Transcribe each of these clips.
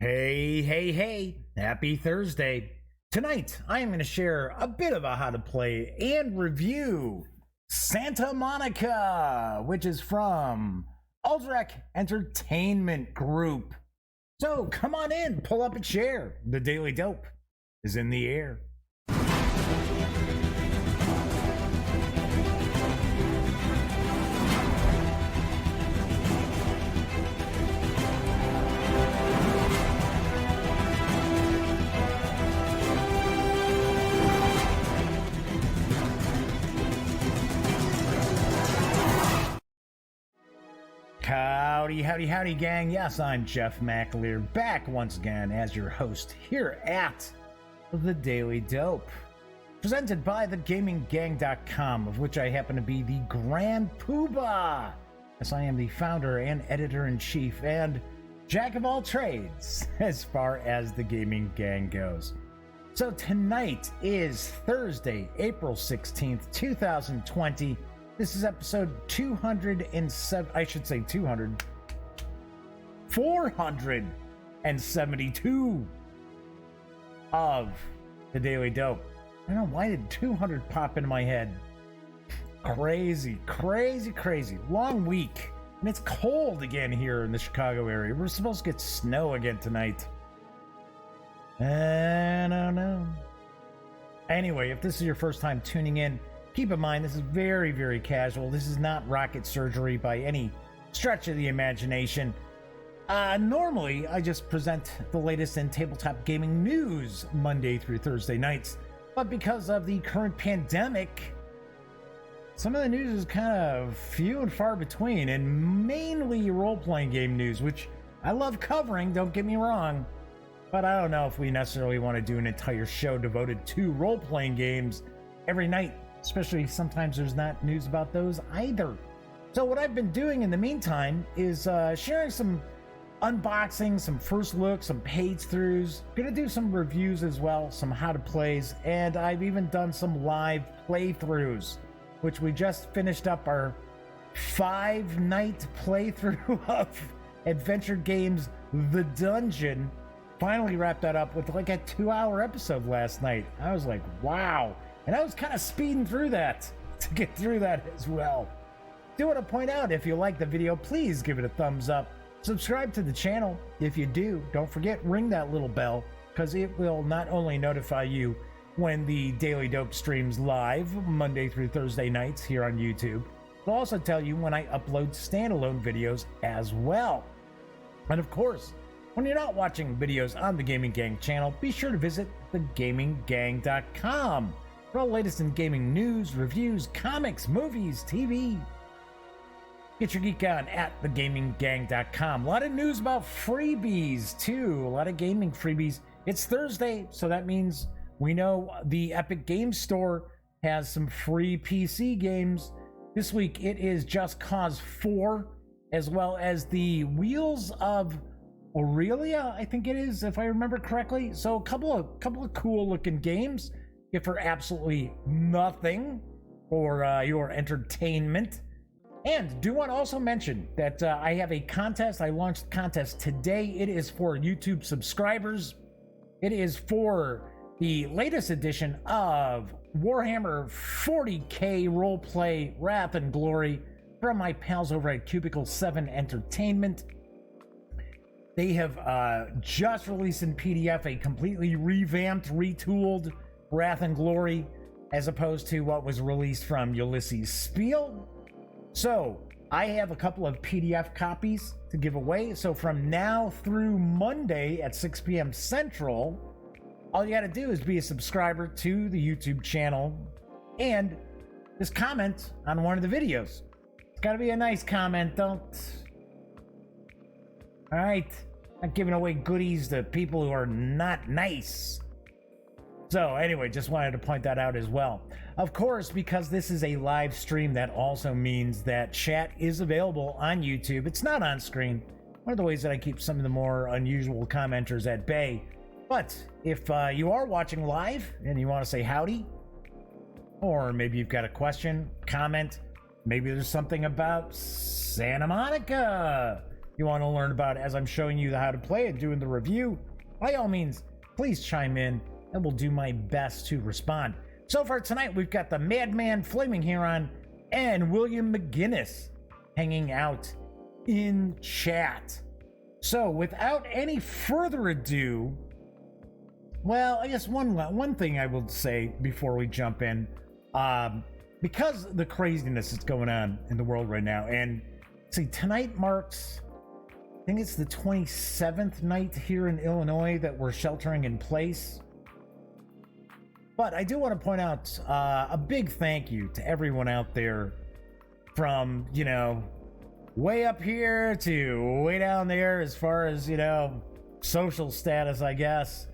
Hey, hey, hey, happy Thursday. Tonight, I am going to share a bit of a how to play and review Santa Monica, which is from Aldrich Entertainment Group. So come on in, pull up a chair. The Daily Dope is in the air. Howdy, howdy, howdy, gang. Yes, I'm Jeff McAleer, back once again as your host here at The Daily Dope, presented by thegaminggang.com, of which I happen to be the Grand Poobah, as I am the founder and editor-in-chief and jack of all trades as far as the gaming gang goes. So tonight is Thursday, April 16th, 2020. This is episode 207, I should say 472 of The Daily Dope. I don't know, why did 200 pop into my head? Crazy. Long week. And it's cold again here in the Chicago area. We're supposed to get snow again tonight. I don't know. Anyway, if this is your first time tuning in, keep in mind, this is very casual. This is not rocket surgery by any stretch of the imagination. Normally, I just present the latest in tabletop gaming news Monday through Thursday nights. But because of the current pandemic, some of the news is kind of few and far between, and mainly role-playing game news, which I love covering, don't get me wrong. But I don't know if we necessarily want to do an entire show devoted to role-playing games every night. Especially sometimes there's not news about those either. So what I've been doing in the meantime is sharing some unboxing, some first looks, some page throughs. Gonna do some reviews as well, some how to plays, and I've even done some live playthroughs, which we just finished up our 5-night playthrough of Adventure Games The Dungeon. Finally wrapped that up with like a 2-hour episode last night. I was like, wow. And I was kind of speeding through that to get through that as well. Do want to point out, if you like the video, please give it a thumbs up. Subscribe to the channel. If you do, don't forget, ring that little bell, because it will not only notify you when the Daily Dope streams live Monday through Thursday nights here on YouTube, it'll also tell you when I upload standalone videos as well. And of course, when you're not watching videos on the Gaming Gang channel, be sure to visit thegaminggang.com. for all the latest in gaming news, reviews, comics, movies, TV. Get your geek on at thegaminggang.com. A lot of news about freebies, too. A lot of gaming freebies. It's Thursday, so that means we know the Epic Games Store has some free PC games. This week, it is Just Cause 4, as well as the Wheels of Aurelia, I think it is, if I remember correctly. So a couple of cool-looking games. If for absolutely nothing for your entertainment. And do want to also mention that I have a contest. I launched a contest today. It is for YouTube subscribers. It is for the latest edition of Warhammer 40K Roleplay Wrath and Glory from my pals over at Cubicle 7 Entertainment. They have just released in PDF a completely revamped, retooled Wrath and Glory, as opposed to what was released from Ulysses Spiel. So I have a couple of PDF copies to give away. So from now through Monday at 6 p.m. Central, all you got to do is be a subscriber to the YouTube channel and just comment on one of the videos. It's got to be a nice comment. Don't. All right. Not giving away goodies to people who are not nice. So anyway, just wanted to point that out as well. Of course, because this is a live stream, that also means that chat is available on YouTube. It's not on screen. One of the ways that I keep some of the more unusual commenters at bay. But if you are watching live and you want to say howdy, or maybe you've got a question, comment, maybe there's something about Santa Monica you want to learn about as I'm showing you how to play it, doing the review, by all means, please chime in and we'll do my best to respond. So far tonight, we've got the Madman Flaming Heron and William McGinnis hanging out in chat. So without any further ado, well, I guess one thing I will say before we jump in, because the craziness that's going on in the world right now, and see, tonight marks, I think it's the 27th night here in Illinois that we're sheltering in place. But I do want to point out a big thank you to everyone out there, from, you know, way up here to way down there as far as, you know, social status, I guess.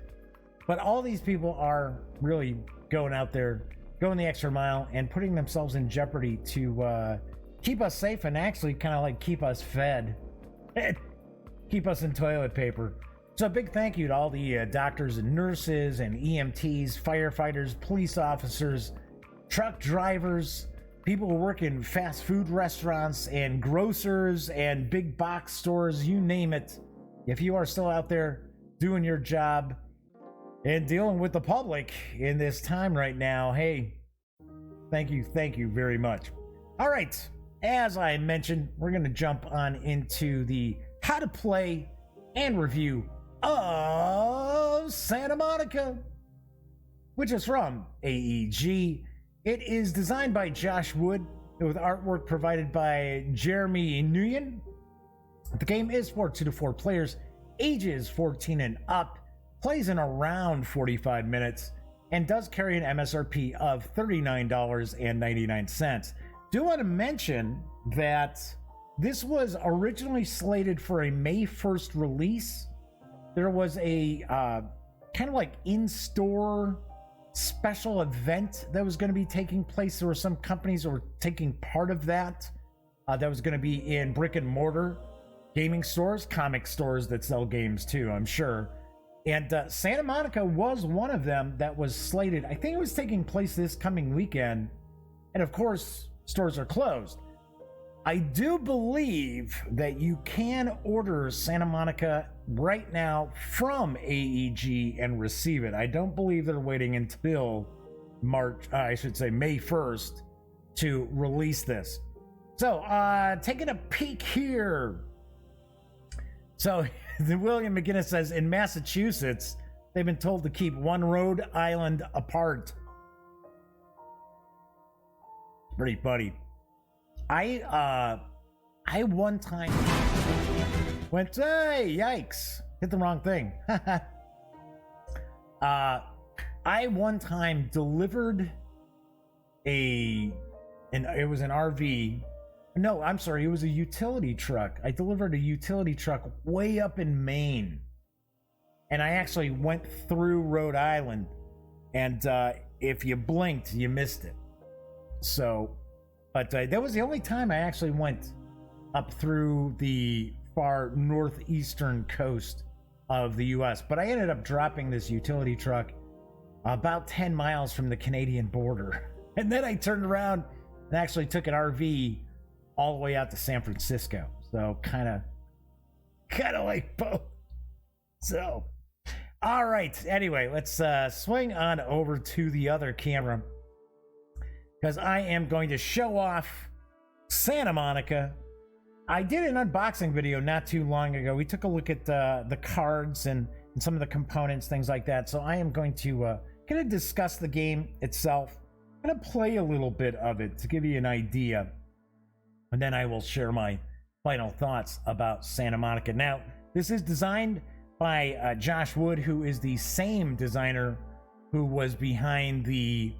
But all these people are really going out there, going the extra mile and putting themselves in jeopardy to keep us safe and actually kind of like keep us fed. Keep us in toilet paper. So a big thank you to all the doctors and nurses and EMTs, firefighters, police officers, truck drivers, people who work in fast food restaurants and grocers and big box stores, you name it. If you are still out there doing your job and dealing with the public in this time right now, hey, thank you very much. All right, as I mentioned, we're going to jump on into the how to play and review of Santa Monica, which is from AEG. It is designed by Josh Wood with artwork provided by Jeremy Nguyen. The game is for 2 to 4 players, ages 14 and up, plays in around 45 minutes, and does carry an MSRP of $39.99. Do want to mention that this was originally slated for a May 1st release. There was a kind of like in-store special event that was going to be taking place. There were some companies that were taking part of that. That was going to be in brick and mortar gaming stores, comic stores that sell games too, I'm sure. And Santa Monica was one of them that was slated. I think it was taking place this coming weekend. And of course, stores are closed. I do believe that you can order Santa Monica right now from AEG and receive it. I don't believe they're waiting until May 1st to release this. So, taking a peek here. So, the William McGinnis says, in Massachusetts, they've been told to keep one Rhode Island apart. Pretty funny. I one time went, hey, yikes, hit the wrong thing. I one time delivered it was an RV. No, I'm sorry, it was a utility truck. I delivered a utility truck way up in Maine. And I actually went through Rhode Island. And if you blinked, you missed it. So, but that was the only time I actually went up through the far northeastern coast of the U.S. But I ended up dropping this utility truck about 10 miles from the Canadian border. And then I turned around and actually took an RV all the way out to San Francisco. So kind of like both. So, all right. Anyway, let's swing on over to the other camera, because I am going to show off Santa Monica. I did an unboxing video not too long ago. We took a look at the cards and some of the components, things like that. So I am going to discuss the game itself. I'm going to play a little bit of it to give you an idea. And then I will share my final thoughts about Santa Monica. Now, this is designed by Josh Wood, who is the same designer who was behind the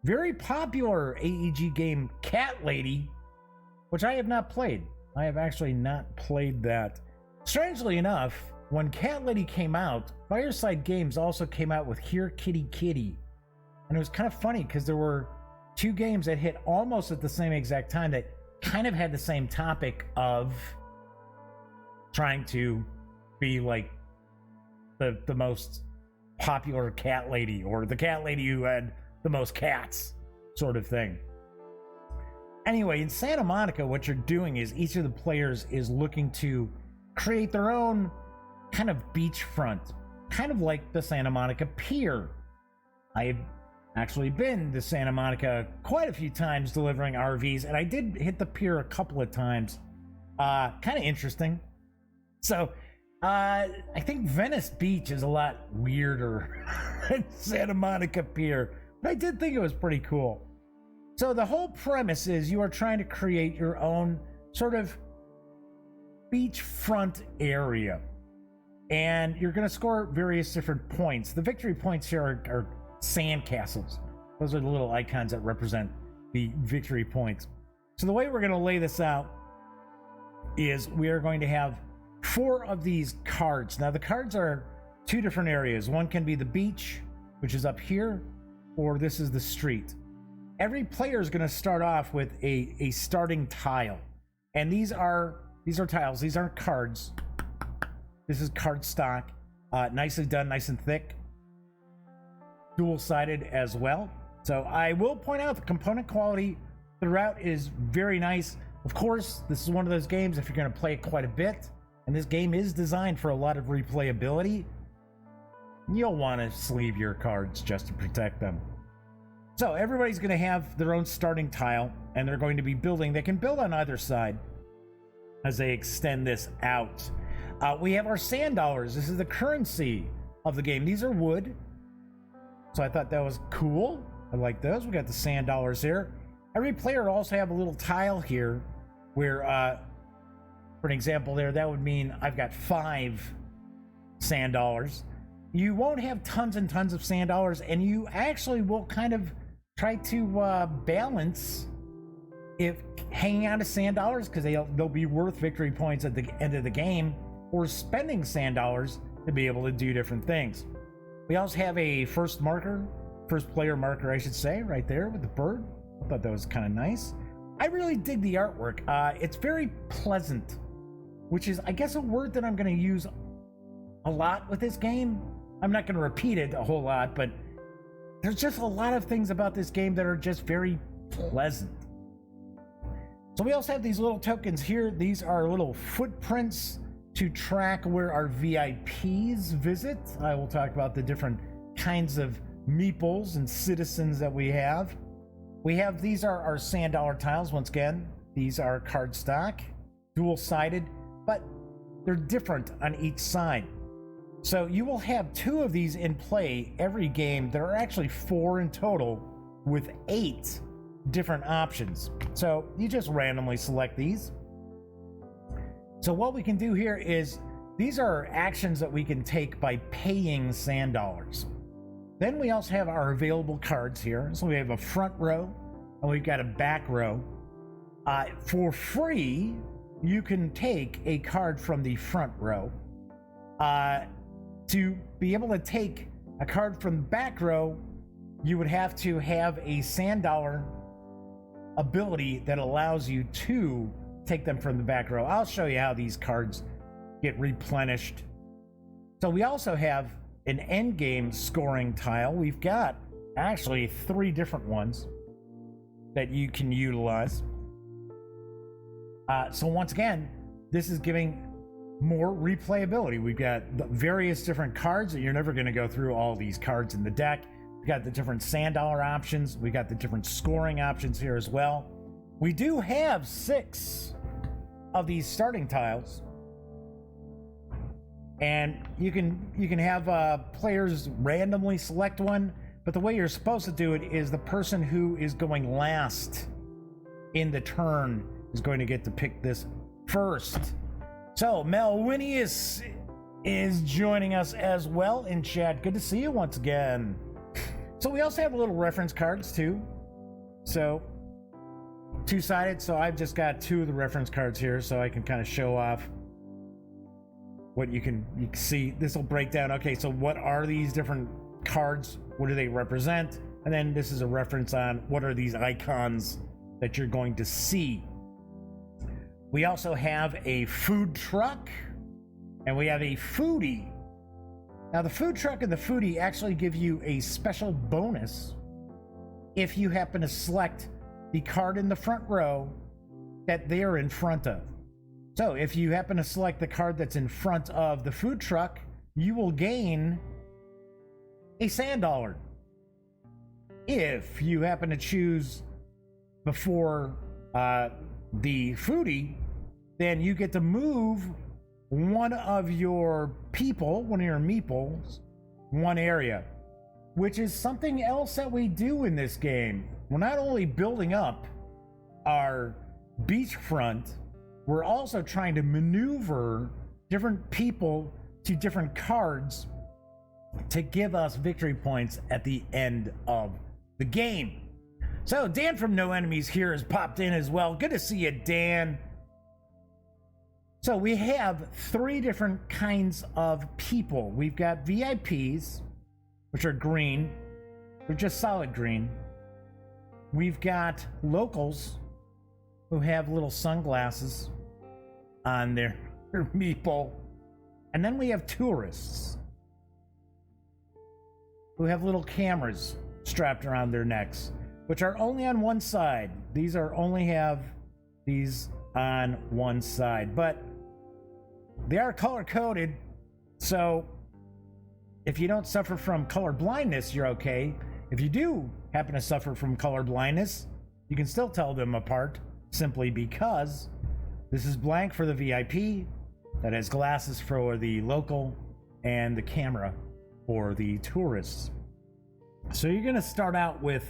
very popular AEG game Cat Lady, which I have not played. I have actually not played that. Strangely enough, when Cat Lady came out, Fireside Games also came out with Here Kitty Kitty. And it was kind of funny because there were two games that hit almost at the same exact time that kind of had the same topic of trying to be like the most popular cat lady, or the cat lady who had the most cats, sort of thing. Anyway, in Santa Monica, what you're doing is each of the players is looking to create their own kind of beachfront, kind of like the Santa Monica Pier. I've actually been to Santa Monica quite a few times delivering RVs, and I did hit the pier a couple of times. Kind of interesting. So, I think Venice Beach is a lot weirder than Santa Monica Pier, but I did think it was pretty cool. So the whole premise is you are trying to create your own sort of beachfront area, and you're going to score various different points. The victory points here are sand castles. Those are the little icons that represent the victory points. So the way we're going to lay this out is we are going to have 4 of these cards. Now the cards are 2 different areas. One can be the beach, which is up here, or this is the street. Every player is going to start off with a starting tile, and these are tiles. These aren't cards. This is card stock, nicely done, nice and thick, dual-sided as well. So I will point out the component quality throughout is very nice. Of course, this is one of those games, if you're going to play it quite a bit, and this game is designed for a lot of replayability, you'll want to sleeve your cards just to protect them. So everybody's going to have their own starting tile, and they're going to be building. They can build on either side as they extend this out. We have our sand dollars. This is the currency of the game. These are wood, so I thought that was cool. I like those. We got the sand dollars here. Every player will also have a little tile here where, for an example there, that would mean I've got 5 sand dollars. You won't have tons and tons of sand dollars, and you actually will kind of try to balance if hanging on to sand dollars, because they'll be worth victory points at the end of the game, or spending sand dollars to be able to do different things. We also have a first player marker, I should say, right there with the bird. I thought that was kind of nice. I really dig the artwork. It's very pleasant, which is, I guess, a word that I'm going to use a lot with this game. I'm not going to repeat it a whole lot, but there's just a lot of things about this game that are just very pleasant. So we also have these little tokens here. These are little footprints to track where our VIPs visit. I will talk about the different kinds of meeples and citizens that we have. These are our sand dollar tiles. Once again, these are card stock, dual-sided, but they're different on each side. So you will have 2 of these in play every game. There are actually 4 in total with 8 different options. So you just randomly select these. So what we can do here is, these are actions that we can take by paying sand dollars. Then we also have our available cards here. So we have a front row and we've got a back row. For free, you can take a card from the front row. To be able to take a card from the back row, you would have to have a sand dollar ability that allows you to take them from the back row. I'll show you how these cards get replenished. So we also have an end game scoring tile. We've got actually 3 different ones that you can utilize. So once again, this is giving more replayability. We've got the various different cards that you're never going to go through all these cards in the deck. We've got the different sand dollar options. We got the different scoring options here as well. We do have 6 of these starting tiles, and you can have players randomly select one, but the way you're supposed to do it is the person who is going last in the turn is going to get to pick this first. So Melwinius is joining us as well in chat. Good to see you once again. So we also have little reference cards too. So 2-sided. So I've just got 2 of the reference cards here, so I can kind of show off what you can see. This will break down. Okay, so what are these different cards? What do they represent? And then this is a reference on what are these icons that you're going to see. We also have a food truck, and we have a foodie. Now the food truck and the foodie actually give you a special bonus if you happen to select the card in the front row that they're in front of. So if you happen to select the card that's in front of the food truck, you will gain a sand dollar. If you happen to choose before the foodie, then you get to move one of your people, one of your meeples, one area, which is something else that we do in this game. We're not only building up our beachfront, we're also trying to maneuver different people to different cards to give us victory points at the end of the game. So Dan from No Enemies here has popped in as well. Good to see you, Dan. So we have 3 different kinds of people. We've got VIPs, which are green. They're just solid green. We've got locals who have little sunglasses on their meeple. And then we have tourists who have little cameras strapped around their necks, which are only on one side. These are only have these on one side, but they are color coded. So if you don't suffer from color blindness, you're okay. If you do happen to suffer from color blindness, you can still tell them apart simply because this is blank for the VIP, that has glasses for the local, and the camera for the tourists. So you're going to start out with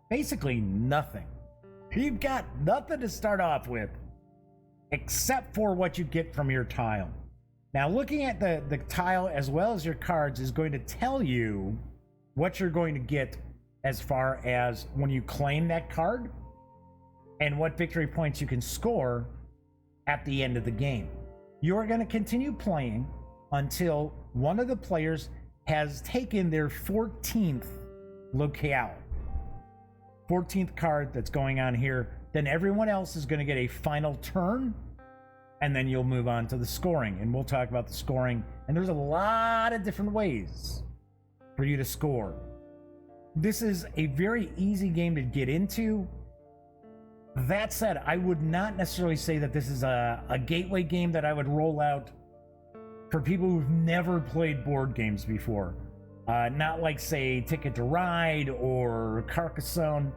basically nothing. You've got nothing to start off with except for what you get from your tile. Now, looking at the tile as well as your cards is going to tell you what you're going to get as far as when you claim that card and what victory points you can score at the end of the game. You're going to continue playing until one of the players has taken their 14th locale. 14th card that's going on here. Then everyone else is going to get a final turn, and then you'll move on to the scoring. And we'll talk about the scoring. And there's a lot of different ways for you to score. This is a very easy game to get into. That said, I would not necessarily say that this is a gateway game that I would roll out for people who've never played board games before. Not like, say, Ticket to Ride or Carcassonne.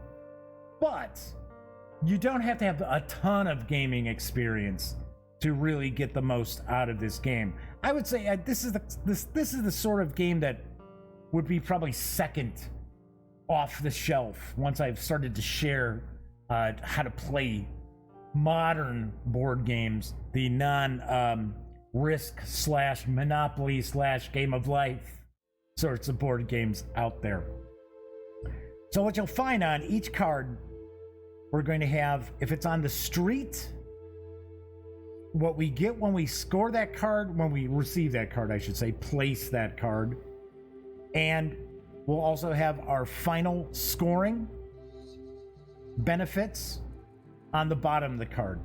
But you don't have to have a ton of gaming experience to really get the most out of this game. I would say this is the sort of game that would be probably second off the shelf once I've started to share how to play modern board games, the non-risk / Monopoly / Game of Life sorts of board games out there. So what you'll find on each card, we're going to have, if it's on the street, what we get when we score that card, when we receive that card, I should say, place that card. And we'll also have our final scoring benefits on the bottom of the card.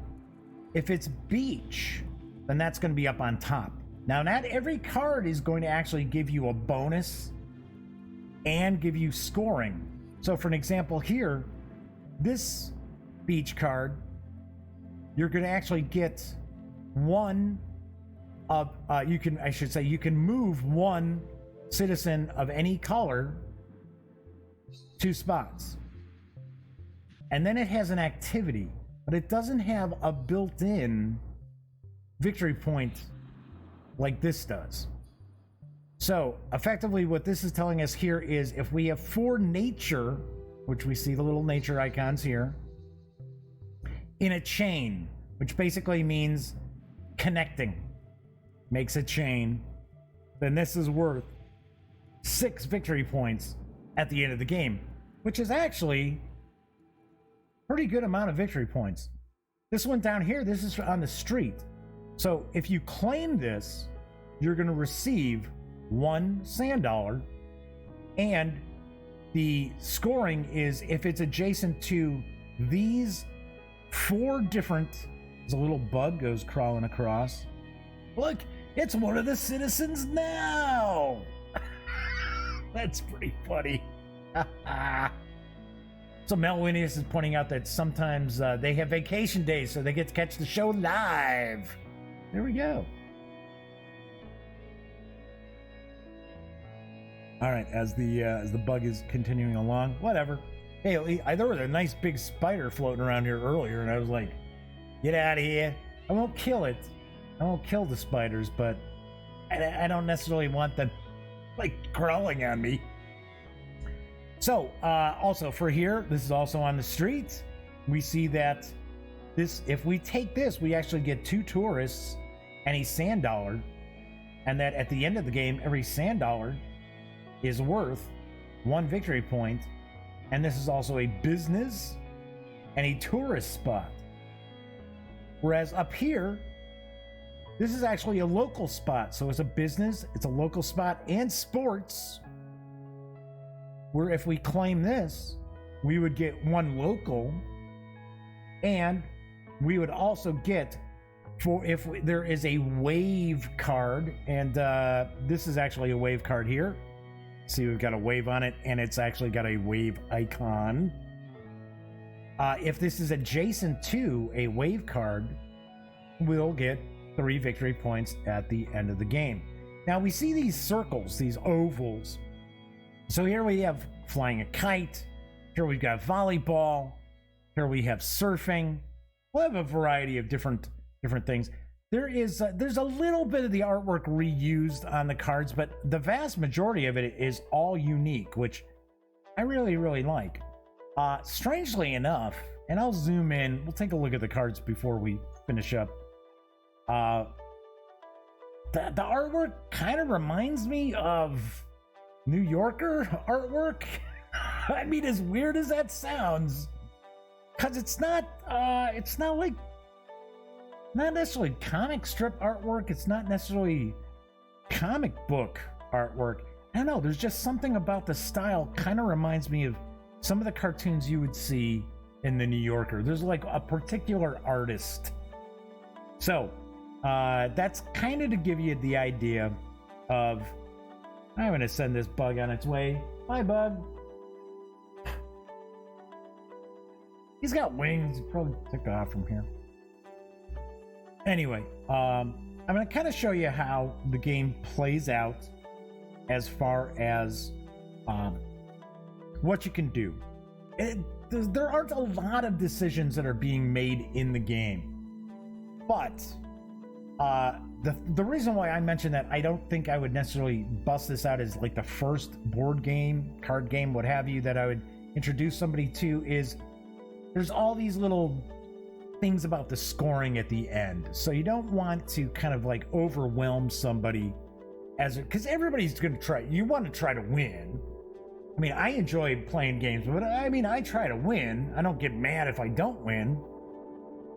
If it's beach, then that's going to be up on top. Now, not every card is going to actually give you a bonus and give you scoring. So for an example here, this beach card, you're going to actually get one of, you can move one citizen of any color 2 spots. And then it has an activity, but it doesn't have a built-in victory point like this does. So effectively what this is telling us here is if we have 4 nature, which we see the little nature icons here, in a chain, which basically means connecting, makes a chain, then this is worth 6 victory points at the end of the game, which is actually pretty good amount of victory points. This one down here, this is on the street. So if you claim this, you're going to receive 1 sand dollar, and the scoring is if it's adjacent to these 4 different, there's a little bug goes crawling across. Look, it's one of the citizens now. That's pretty funny. So Mel Winius is pointing out that sometimes they have vacation days, so they get to catch the show live. There we go. All right, as the bug is continuing along, whatever. Hey, there was a nice big spider floating around here earlier, and I was like, get out of here. I won't kill it. I won't kill the spiders, but I don't necessarily want them, like, crawling on me. So, also for here, this is also on the street. We see that if we take this, we actually get 2 tourists and a sand dollar. And that at the end of the game, every sand dollar is worth 1 victory point. And this is also a business and a tourist spot. Whereas up here, this is actually a local spot. So it's a business, it's a local spot, and sports. Where if we claim this, we would get 1 local, and we would also get, for if there is a wave card, and this is actually a wave card here. See, we've got a wave on it, and it's actually got a wave icon. If this is adjacent to a wave card, we'll get 3 victory points at the end of the game. Now we see these circles, these ovals. So here we have flying a kite. Here we've got volleyball. Here we have surfing. We'll have a variety of different things. There's a little bit of the artwork reused on the cards, but the vast majority of it is all unique, which I really, really like. Strangely enough, and I'll zoom in. We'll take a look at the cards before we finish up. The artwork kind of reminds me of New Yorker artwork. I mean, as weird as that sounds, because it's not like, not necessarily comic strip artwork. It's not necessarily comic book artwork. I don't know. There's just something about the style kind of reminds me of some of the cartoons you would see in the New Yorker. There's like a particular artist. So that's kind of to give you the idea of, I'm going to send this bug on its way. Bye, bug. He's got wings. He probably took off from here. Anyway, I'm going to kind of show you how the game plays out as far as what you can do. There aren't a lot of decisions that are being made in the game, but the reason why I mentioned that I don't think I would necessarily bust this out as like the first board game, card game, what have you, that I would introduce somebody to is there's all these little things about the scoring at the end. So you don't want to kind of like overwhelm somebody because everybody's going to try. You want to try to win. I mean, I enjoy playing games, but I mean, I try to win. I don't get mad if I don't win.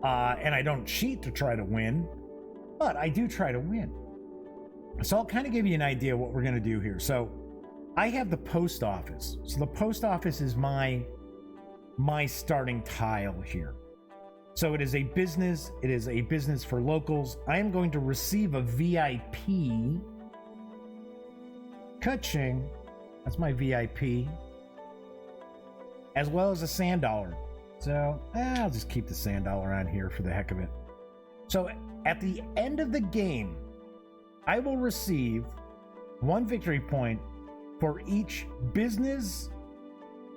And I don't cheat to try to win, but I do try to win. So I'll kind of give you an idea what we're going to do here. So I have the post office. So the post office is my starting tile here. So it is a business. It is a business for locals. I am going to receive a VIP. Ka-ching. That's my VIP. As well as a sand dollar. So I'll just keep the sand dollar on here for the heck of it. So at the end of the game, I will receive 1 victory point for each business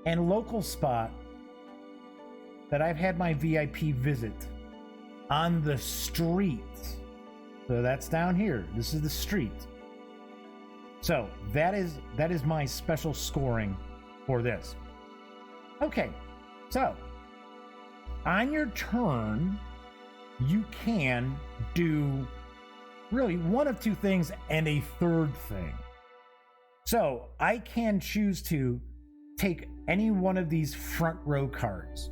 and local spot that I've had my VIP visit on the street. So that's down here. This is the street. So that is my special scoring for this. Okay, so on your turn, you can do really one of 2 things and a third thing. So I can choose to take any one of these front row cards.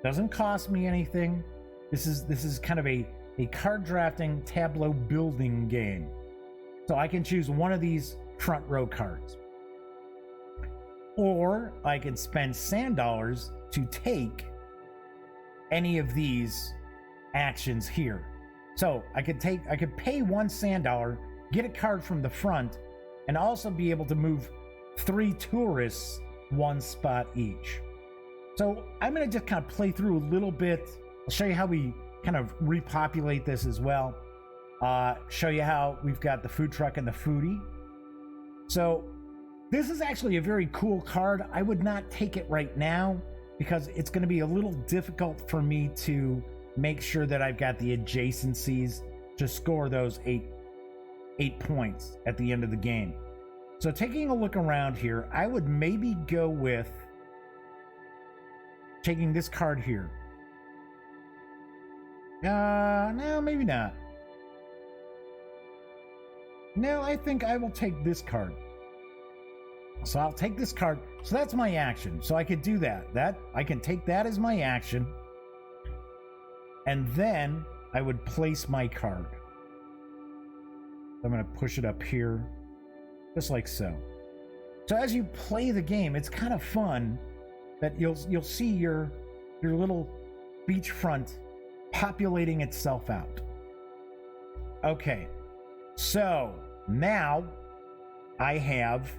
Doesn't cost me anything. This is kind of a card drafting tableau building game. So I can choose one of these front row cards. Or I can spend sand dollars to take any of these actions here. So I could pay 1 sand dollar, get a card from the front, and also be able to move 3 tourists 1 spot each. So I'm going to just kind of play through a little bit. I'll show you how we kind of repopulate this as well. Show you how we've got the food truck and the foodie. So this is actually a very cool card. I would not take it right now because it's going to be a little difficult for me to make sure that I've got the adjacencies to score those eight points at the end of the game. So taking a look around here, I would maybe go with taking this card here. No, maybe not. No, I think I will take this card. So I'll take this card. So that's my action. So I could do that. I can take that as my action. And then I would place my card. I'm going to push it up here, just like so. So as you play the game, it's kind of fun that you'll see your little beachfront populating itself out. Okay, so now I have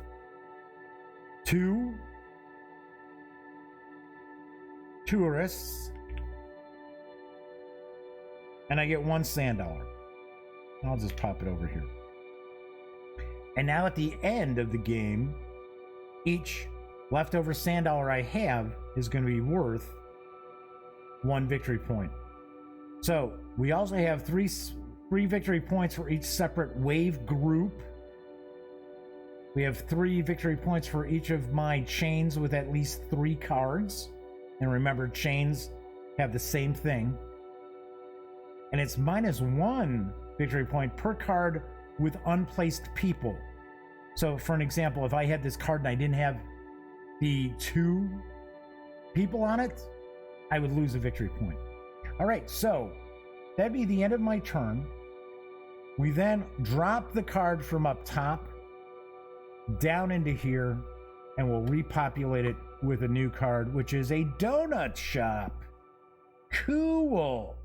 2 tourists, and I get 1 sand dollar. I'll just pop it over here. And now at the end of the game, each leftover sand dollar I have is going to be worth 1 victory point. So we also have three victory points for each separate wave group. We have 3 victory points for each of my chains with at least 3 cards. And remember, chains have the same thing. And it's -1 victory point per card with unplaced people. So for an example, if I had this card and I didn't have the 2 people on it, I would lose a victory point. All right, so that'd be the end of my turn. We then drop the card from up top down into here, and we'll repopulate it with a new card, which is a donut shop. Cool.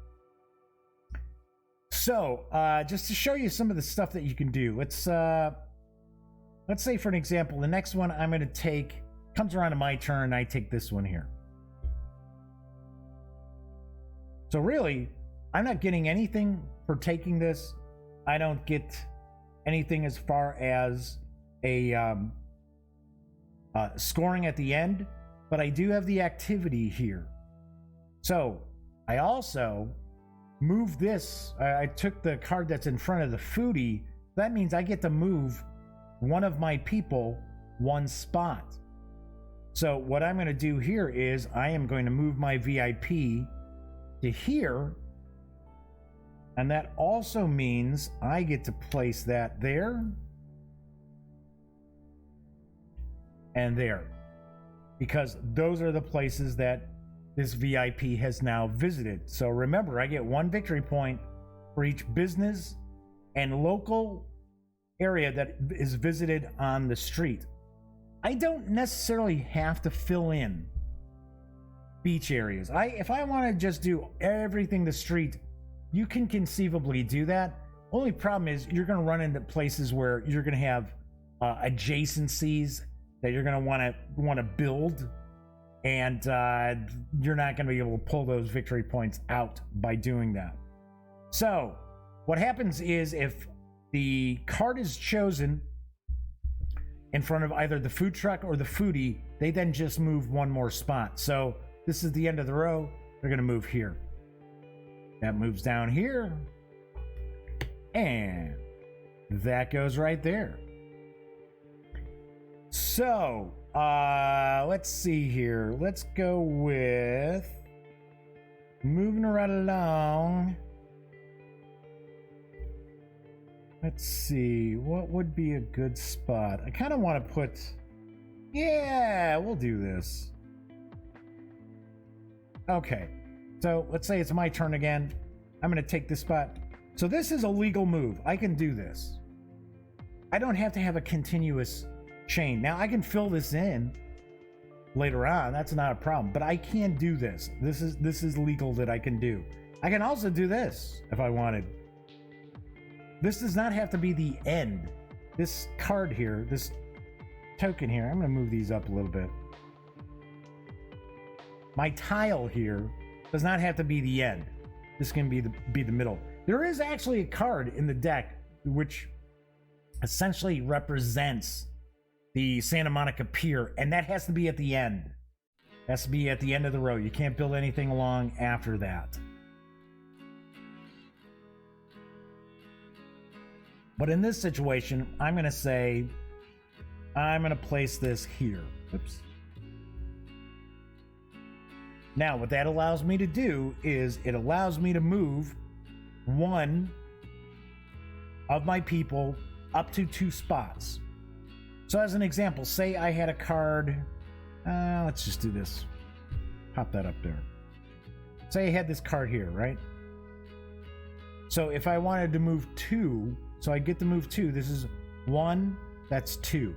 So, just to show you some of the stuff that you can do, let's say for an example, the next one I'm going to take comes around to my turn, and I take this one here. So really, I'm not getting anything for taking this. I don't get anything as far as a scoring at the end, but I do have the activity here. So I also move this. I took the card that's in front of the foodie. That means I get to move one of my people 1 spot. So what I'm going to do here is I am going to move my VIP to here, and that also means I get to place that there and there, because those are the places that this VIP has now visited. So remember, I get 1 victory point for each business and local area that is visited on the street. I don't necessarily have to fill in beach areas. If I want to just do everything the street, you can conceivably do that. Only problem is you're going to run into places where you're going to have adjacencies that you're going to want to build, and you're not going to be able to pull those victory points out by doing that. So what happens is if the card is chosen in front of either the food truck or the foodie, they then just move 1 more spot. So this is the end of the row. They're going to move here. That moves down here. And that goes right there. So, let's see here. Let's go with moving right along. Let's see. What would be a good spot? I kind of want to put... Yeah, we'll do this. Okay, so let's say it's my turn again. I'm going to take this spot. So this is a legal move. I can do this. I don't have to have a continuous chain. Now I can fill this in later on. That's not a problem. But I can do this. This is legal that I can do. I can also do this if I wanted. This does not have to be the end. This card here, this token here, I'm going to move these up a little bit. My tile here does not have to be the end. This can be the middle. There is actually a card in the deck which essentially represents the Santa Monica Pier, and that has to be at the end. It has to be at the end of the row. You can't build anything along after that. But in this situation, I'm going to say, I'm going to place this here. Oops. Now, what that allows me to do is it allows me to move one of my people up to 2 spots. So as an example, say I had a card, let's just do this. Pop that up there. Say I had this card here, right? So if I wanted to move 2, so I get to move 2, this is 1, that's 2.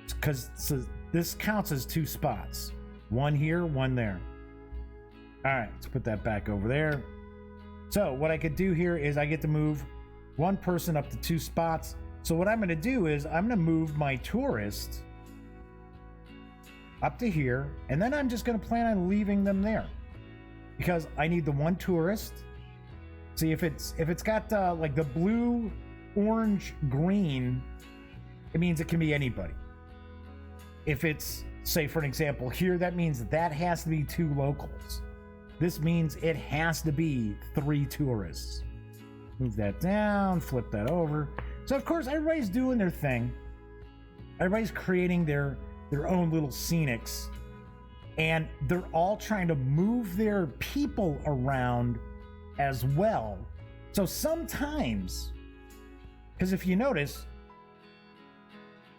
Because so this counts as 2 spots. 1 here, 1 there. All right, let's put that back over there. So what I could do here is I get to move 1 person up to 2 spots. So what I'm going to do is I'm going to move my tourist up to here, and then I'm just going to plan on leaving them there because I need the 1 tourist. See, if it's got like the blue, orange, green, it means it can be anybody. If it's, say for an example here, that means that has to be 2 locals. This means it has to be 3 tourists. Move that down, flip that over. So of course everybody's doing their thing. Everybody's creating their own little scenics, and they're all trying to move their people around as well. So sometimes, because if you notice,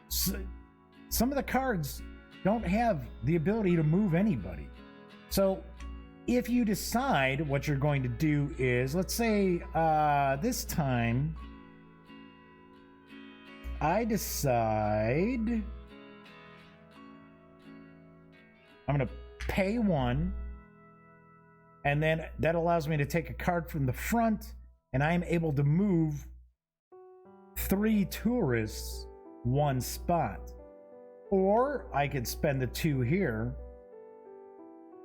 some of the cards don't have the ability to move anybody. So if you decide what you're going to do is, let's say this time I decide I'm going to pay 1, and then that allows me to take a card from the front, and I am able to move 3 tourists 1 spot. Or I could spend the 2 here,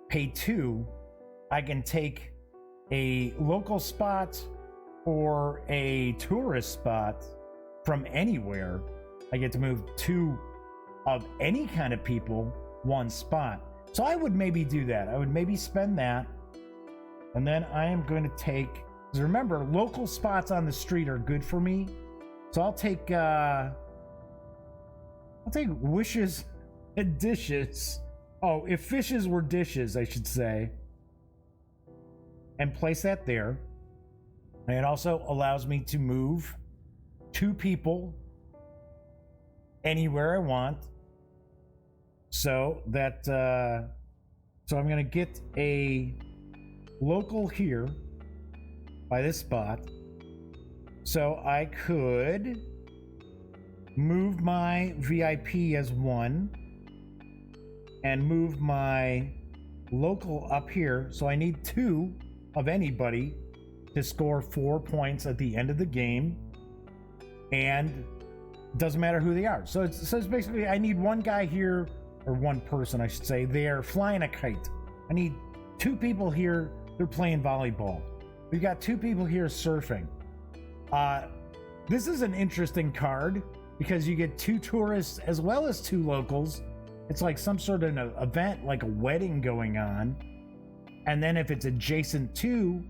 pay 2. I can take a local spot or a tourist spot from anywhere. I get to move 2 of any kind of people 1 spot. So I would maybe do that. I would maybe spend that, and then I am going to take, because remember, local spots on the street are good for me. So I'll take wishes and dishes. Oh, if fishes were dishes, I should say. And place that there. And it also allows me to move 2 people anywhere I want. So that, so I'm going to get a local here by this spot. So I could move my VIP as 1 and move my local up here. So I need 2 of anybody to score 4 points at the end of the game. And it doesn't matter who they are. So it's basically, I need 1 guy here, or 1 person, I should say. They're flying a kite. I need 2 people here. They're playing volleyball. We've got 2 people here surfing. This is an interesting card because you get 2 tourists as well as 2 locals. It's like some sort of an event, like a wedding going on. And then if it's adjacent to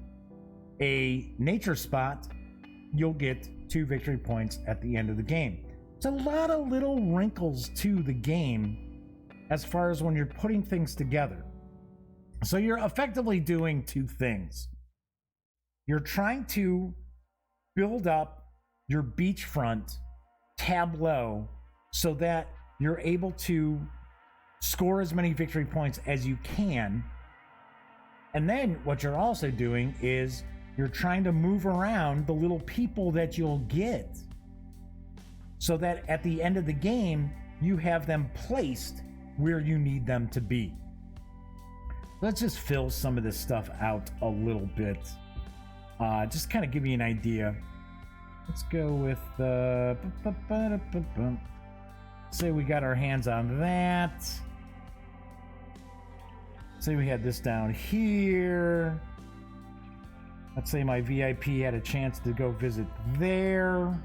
a nature spot, you'll get 2 victory points at the end of the game. It's a lot of little wrinkles to the game as far as when you're putting things together. So you're effectively doing 2 things. You're trying to build up your beachfront tableau so that you're able to score as many victory points as you can. And then what you're also doing is you're trying to move around the little people that you'll get so that at the end of the game, you have them placed where you need them to be. Let's just fill some of this stuff out a little bit. Just kind of give you an idea. Let's go with say we got our hands on that. Say we had this down here. Let's say my VIP had a chance to go visit there.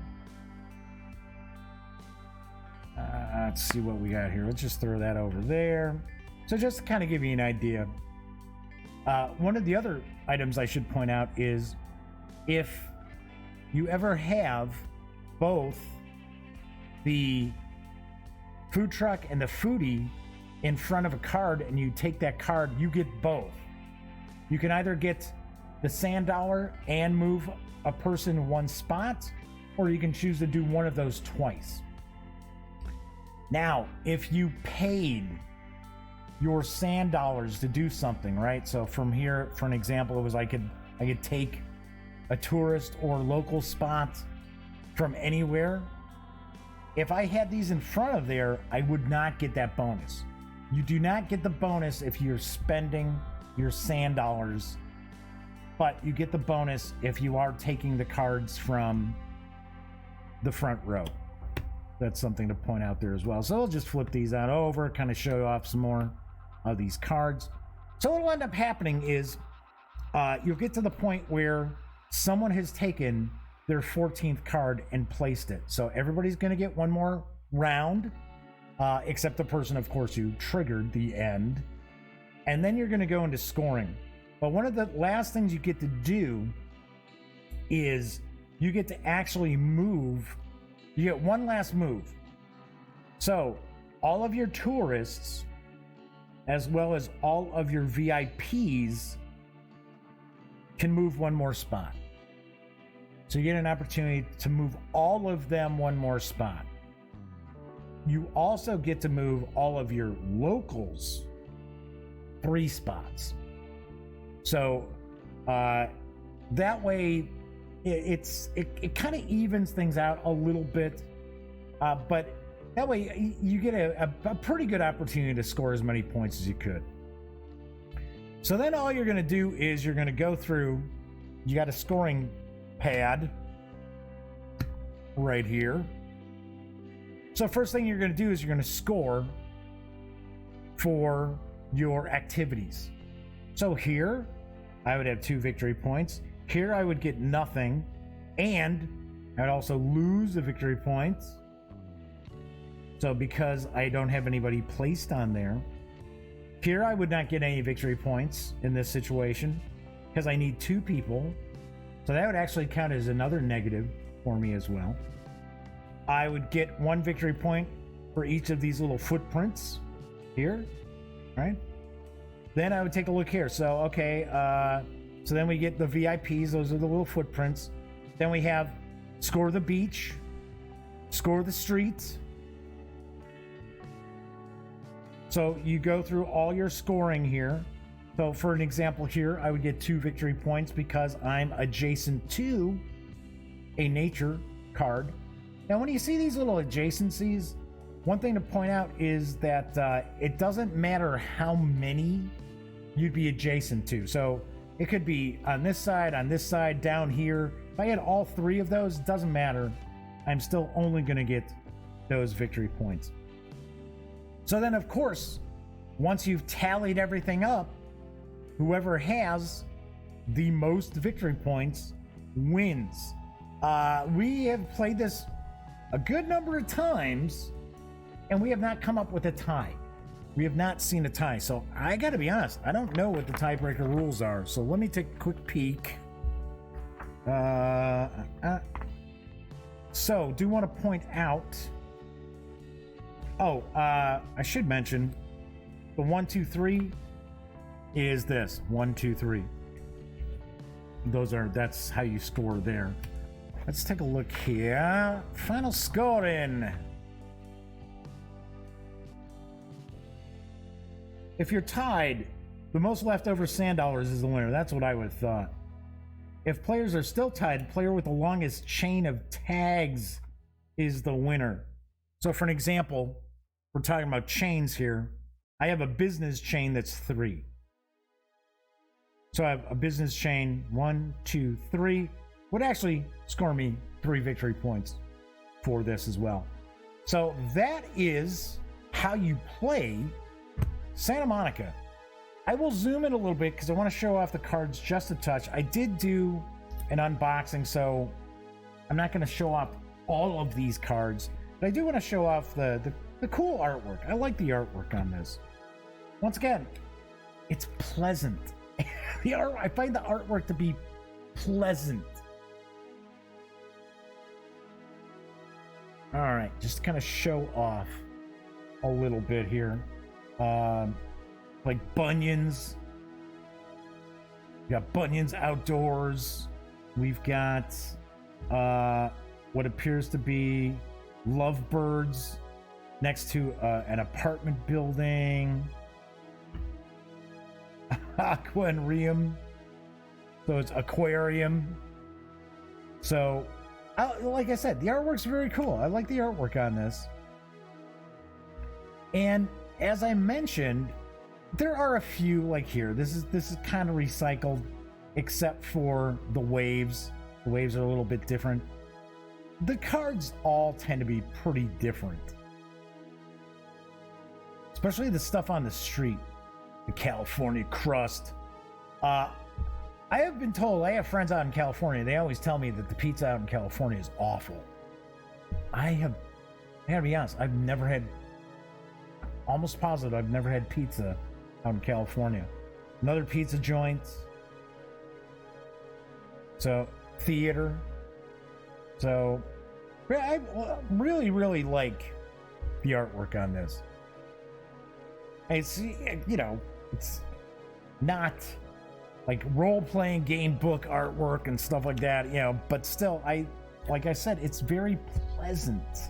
Let's see what we got here. Let's just throw that over there. So just to kind of give you an idea, one of the other items I should point out is if you ever have both the food truck and the foodie in front of a card and you take that card, you get both. You can either get the sand dollar and move a person one spot, or you can choose to do one of those twice. Now, if you paid your sand dollars to do something, right? So from here, for an example, it was I could take a tourist or local spot from anywhere. If I had these in front of there, I would not get that bonus. You do not get the bonus if you're spending your sand dollars, but you get the bonus if you are taking the cards from the front row. That's something to point out there as well. So I'll just flip these out over, kind of show off some more of these cards. So what will end up happening is you'll get to the point where someone has taken their 14th card and placed it. So everybody's going to get one more round, except the person, of course, who triggered the end. And then you're going to go into scoring. But one of the last things you get to do is you get to actually move. You get one last move. So all of your tourists, as well as all of your VIPs, can move one more spot. So you get an opportunity to move all of them one more spot. You also get to move all of your locals 3 spots. So that way it kind of evens things out a little bit, but that way you get a pretty good opportunity to score as many points as you could. So then all you're going to do is you're going to go through, you got a scoring pad right here. So first thing you're going to do is you're going to score for your activities. So here I would have 2 victory points. Here I would get nothing, and I'd also lose the victory points. So because I don't have anybody placed on there. Here I would not get any victory points in this situation because I need 2 people. So that would actually count as another negative for me as well. I would get 1 victory point for each of these little footprints here, right? Then I would take a look here. So, okay, so then we get the VIPs. Those are the little footprints. Then we have score the beach, score the streets. So you go through all your scoring here. So for an example here, I would get 2 victory points because I'm adjacent to a nature card. Now, when you see these little adjacencies, one thing to point out is that it doesn't matter how many you'd be adjacent to. So it could be on this side, down here. If I had all 3 of those, it doesn't matter. I'm still only going to get those victory points. So then, of course, once you've tallied everything up, whoever has the most victory points wins. We have played this a good number of times, and we have not come up with a tie. We have not seen a tie. So I got to be honest, I don't know what the tiebreaker rules are. So let me take a quick peek. So do want to point out. Oh, I should mention the 1, 2, 3 is this 1, 2, 3. That's how you score there. Let's take a look here. Final scoring. If you're tied, the most leftover sand dollars is the winner. That's what I would have thought. If players are still tied, player with the longest chain of tags is the winner. So for an example, we're talking about chains here. I have a business chain that's 3. So I have a business chain 1, 2, 3. Would actually score me 3 victory points for this as well. So that is how you play Santa Monica. I will zoom in a little bit because I want to show off the cards just a touch. I did do an unboxing, so I'm not going to show off all of these cards, but I do want to show off the cool artwork. I like the artwork on this. Once again, it's pleasant. I find the artwork to be pleasant. All right, just to kind of show off a little bit here. Like bunions. We got bunions outdoors. We've got what appears to be lovebirds next to an apartment building. Aquarium. So it's aquarium. So, like I said, the artwork's very cool. I like the artwork on this. And as I mentioned, there are a few like here. This is kind of recycled, except for the waves. The waves are a little bit different. The cards all tend to be pretty different, especially the stuff on the street. The California crust. I have been told, I have friends out in California, they always tell me that the pizza out in California is awful. I gotta be honest, I've never had, almost positive I've never had pizza out in California. Another pizza joint. So, theater. So, I really, really like the artwork on this. It's, you know, it's not like role-playing game book artwork and stuff like that, you know, but still, like I said, it's very pleasant.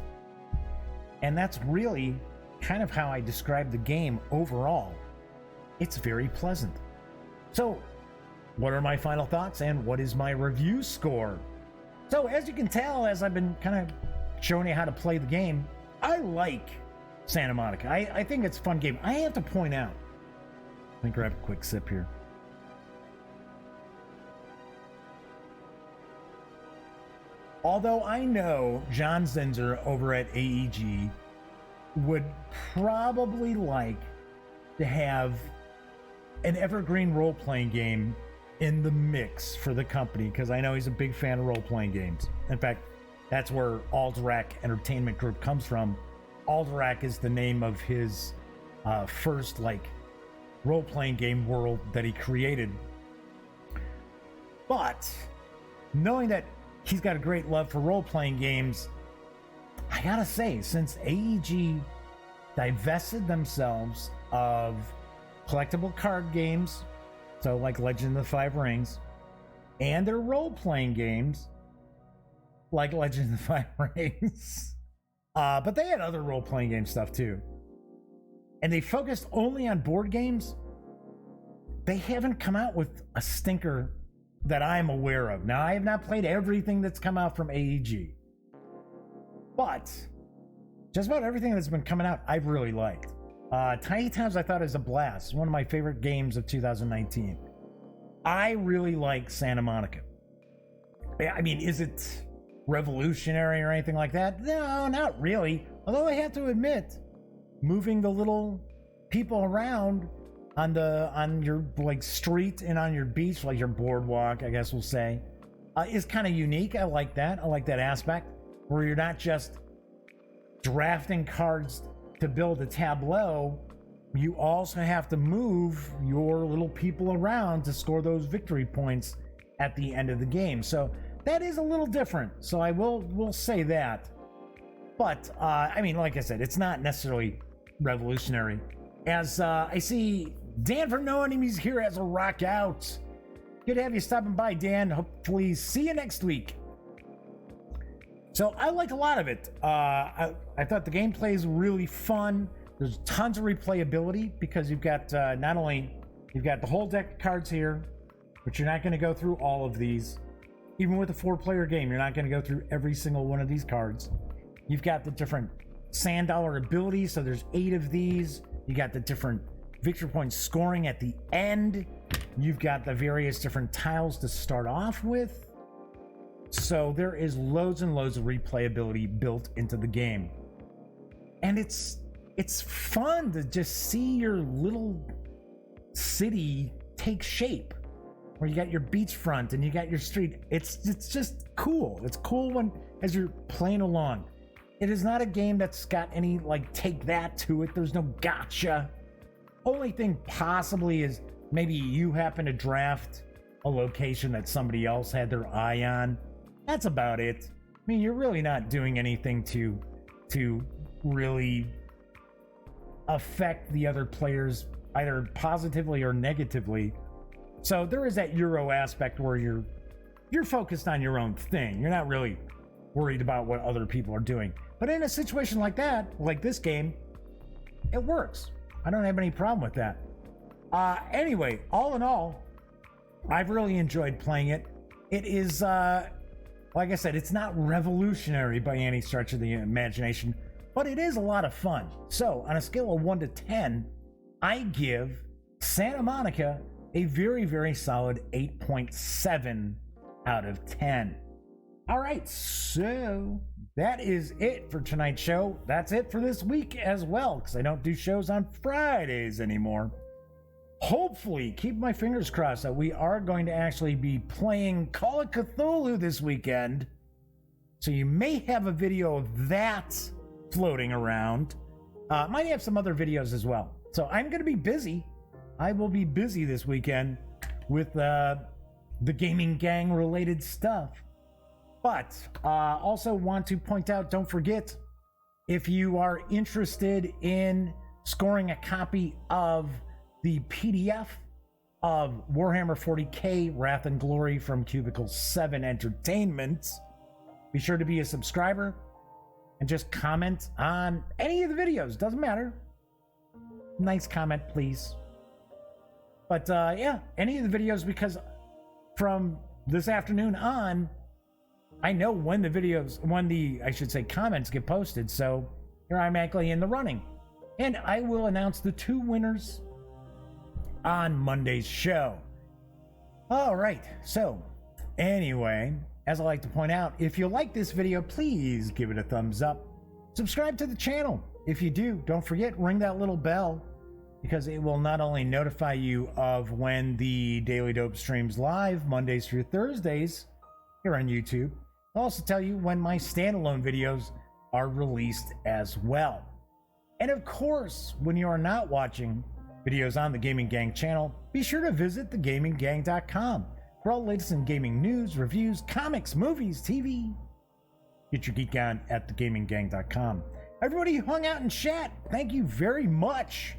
And that's really kind of how I describe the game overall. It's very pleasant. So, what are my final thoughts and what is my review score? So, as you can tell, as I've been kind of showing you how to play the game, I like Santa Monica. I think it's a fun game. I have to point out, let me grab a quick sip here. Although I know John Zinser over at AEG would probably like to have an evergreen role-playing game in the mix for the company, because I know he's a big fan of role-playing games. In fact, that's where Alderac Entertainment Group comes from. Alderac is the name of his first role-playing game world that he created. But knowing that he's got a great love for role-playing games, I gotta say, since AEG divested themselves of collectible card games, so like Legend of the Five Rings, and their role-playing games, like Legend of the Five Rings, but they had other role-playing game stuff too, and they focused only on board games, they haven't come out with a stinker that I'm aware of. Now, I have not played everything that's come out from AEG, but just about everything that's been coming out, I've really liked. Tiny Times I thought is a blast. One of my favorite games of 2019. I really like Santa Monica. I mean, is it revolutionary or anything like that? No, not really. Although I have to admit, moving the little people around on your street and on your beach, like your boardwalk, I guess we'll say, is kind of unique. I like that. I like that aspect where you're not just drafting cards to build a tableau. You also have to move your little people around to score those victory points at the end of the game. So that is a little different. So I will say that. But I mean, like I said, it's not necessarily revolutionary. As I see Dan from No Enemies here as a rock out. Good to have you stopping by, Dan. Hopefully see you next week. So I liked a lot of it. I thought the gameplay is really fun. There's tons of replayability because you've got not only you've got the whole deck of cards here, but you're not going to go through all of these. Even with a 4-player game, you're not going to go through every single one of these cards. You've got the different sand dollar abilities, so there's 8 of these. You got the different victory point scoring at the end. You've got the various different tiles to start off with. So there is loads and loads of replayability built into the game. And it's fun to just see your little city take shape, where you got your beachfront and you got your street. It's just cool. It's cool when as you're playing along. It is not a game that's got any like take that to it. There's no gotcha. Only thing possibly is maybe you happen to draft a location that somebody else had their eye on. That's about it. I mean, you're really not doing anything to really affect the other players either positively or negatively. So there is that Euro aspect where you're focused on your own thing. You're not really worried about what other people are doing. But in a situation like that, like this game, it works. I don't have any problem with that. Anyway, all in all, I've really enjoyed playing it. It is, like I said, it's not revolutionary by any stretch of the imagination, but it is a lot of fun. So, on a scale of 1 to 10, I give Santa Monica a very, very solid 8.7 out of 10. All right, so that is it for tonight's show. That's it for this week as well, because I don't do shows on Fridays anymore. Hopefully, keep my fingers crossed that we are going to actually be playing Call of Cthulhu this weekend. So you may have a video of that floating around. Might have some other videos as well. So I'm going to be busy. I will be busy this weekend with the Gaming Gang related stuff. But also want to point out, don't forget, if you are interested in scoring a copy of the PDF of Warhammer 40k Wrath and Glory from Cubicle 7 Entertainment, be sure to be a subscriber and just comment on any of the videos. Doesn't matter. Nice comment, please. But yeah, any of the videos, because from this afternoon on, I know when I should say comments get posted, so you're automatically in the running. And I will announce the 2 winners on Monday's show. All right, so anyway, as I like to point out, if you like this video, please give it a thumbs up. Subscribe to the channel. If you do, don't forget, ring that little bell, because it will not only notify you of when the Daily Dope streams live, Mondays through Thursdays, here on YouTube, I'll also tell you when my standalone videos are released as well. And of course, when you are not watching videos on the Gaming Gang channel, be sure to visit thegaminggang.com for all the latest in gaming news, reviews, comics, movies, TV. Get your geek on at thegaminggang.com. Everybody who hung out in chat, thank you very much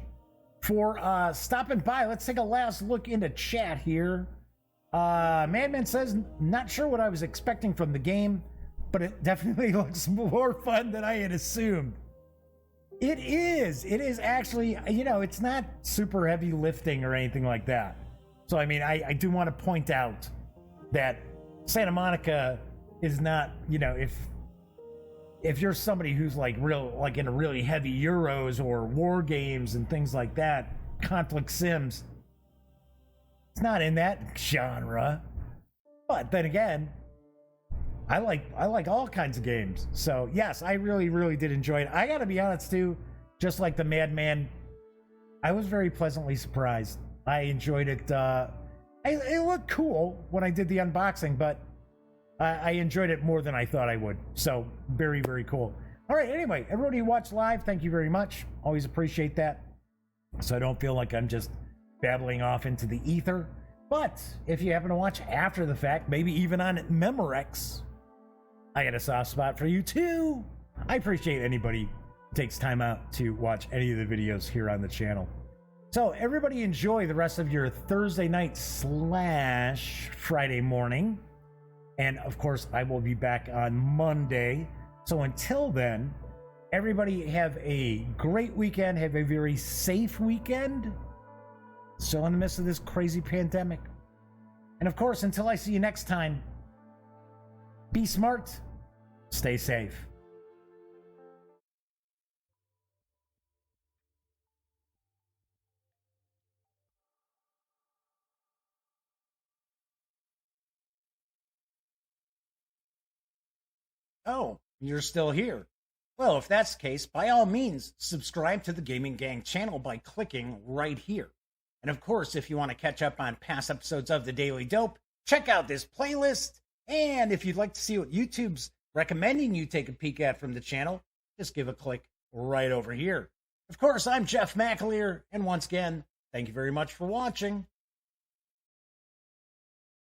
for stopping by. Let's take a last look into chat here. Madman says, not sure what I was expecting from the game, but it definitely looks more fun than I had assumed. It is actually, it's not super heavy lifting or anything like that. So, I mean, I do want to point out that Santa Monica is not, if you're somebody who's like into really heavy Euros or war games and things like that, conflict sims, it's not in that genre. But then again, I like all kinds of games. So yes, I really, really did enjoy it. I gotta be honest too, just like the Madman, I was very pleasantly surprised. I enjoyed it. It looked cool when I did the unboxing, but I enjoyed it more than I thought I would. So very, very cool. All right, anyway, everybody who watched live, thank you very much. Always appreciate that. So I don't feel like I'm just babbling off into the ether. But if you happen to watch after the fact, maybe even on Memorex, I got a soft spot for you too. I appreciate anybody who takes time out to watch any of the videos here on the channel. So everybody enjoy the rest of your Thursday night / Friday morning. And of course, I will be back on Monday. So until then, everybody have a great weekend. Have a very safe weekend. Still in the midst of this crazy pandemic. And of course, until I see you next time, be smart, stay safe. Oh, you're still here. Well, if that's the case, by all means, subscribe to the Gaming Gang channel by clicking right here. And of course, if you want to catch up on past episodes of The Daily Dope, check out this playlist. And if you'd like to see what YouTube's recommending you take a peek at from the channel, just give a click right over here. Of course, I'm Jeff McAleer, and once again, thank you very much for watching.